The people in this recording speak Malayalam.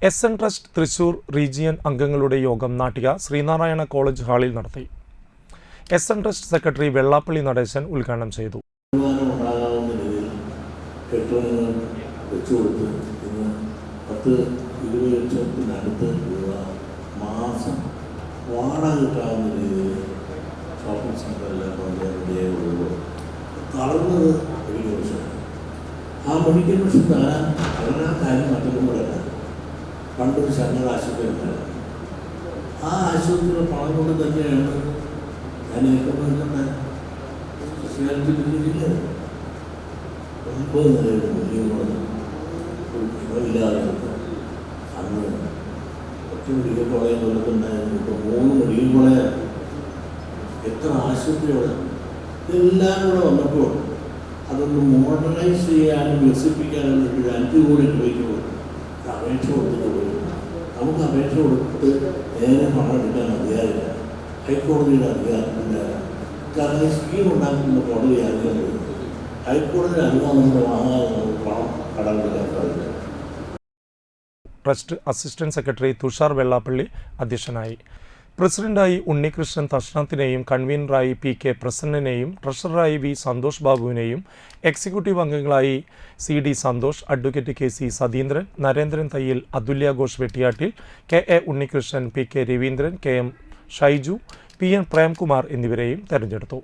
SN ട്രസ്റ്റ് തൃശൂർ റീജിയൻ അംഗങ്ങളുടെ യോഗം നാട്ടിക ശ്രീനാരായണ കോളേജ് ഹാളിൽ നടത്തി. SN trust secretary Vellappally Natesan ഉദ്ഘാടനം ചെയ്തു. ആ മെഡിക്കൽ മിഷൻ തരാൻ അവരാ കാര്യം മറ്റൊന്നുകൂടെയല്ല. പണ്ടൊരു ശങ്കര ആശുപത്രി ഉണ്ടായിരുന്നു. ആ ആശുപത്രിയുടെ പണം കൊണ്ട് തന്നെയാണ് ഞാൻ ഏറ്റവും സ്പെഷ്യാലിറ്റി ബിൽഡിങ്ങില്ല 9 നിലയുടെ ബിൽഡിങ്ങുകൾ ഇല്ലാതെ അന്ന് ഒറ്റ മെഡിക്കൽ കോളേജ് കൊല്ലത്തുണ്ടായിരുന്നു. ഇപ്പോൾ 3 മെഡിക്കൽ കോളേജാണ്. എത്ര ആശുപത്രിയോടെ ഇതെല്ലാം കൂടെ വന്നപ്പോൾ അതൊന്ന് മോഡേണൈസ് ചെയ്യാനും വികസിപ്പിക്കാനും ഒരു 5 കോടി രൂപയ്ക്ക് അപേക്ഷ കൊടുത്തിട്ട് പോയി. നമുക്ക് അപേക്ഷ കൊടുത്തിട്ട് നേരെ പണം എടുക്കാൻ അധികാരമില്ല. ഹൈക്കോടതിയുടെ അധികാരത്തിൻ്റെ കാരണം സ്കീം ഉണ്ടാക്കുന്ന കോടതി അധികാരം ഹൈക്കോടതിയുടെ അനുവാദം നമ്മുടെ വാങ്ങാതെ നമുക്ക് പണം കടമെടുക്കാൻ സാധിക്കും. Trust assistant secretary Thushar Vellappally അധ്യക്ഷനായി. പ്രസിഡന്റായി ഉണ്ണികൃഷ്ണൻ തഷ്ണത്തിനെയും കൺവീനറായി PK പ്രസന്നനെയും ട്രഷററായി V സന്തോഷ് ബാബുവിനെയും എക്സിക്യൂട്ടീവ് അംഗങ്ങളായി CD Santhosh, advocate KC Satheendran, Narendran Thayyil, Athulya Ghosh Vettiyattil, KA Unnikrishnan, PK Raveendran, KM Shaiju, PN Premkumar എന്നിവരെയും തെരഞ്ഞെടുത്തു.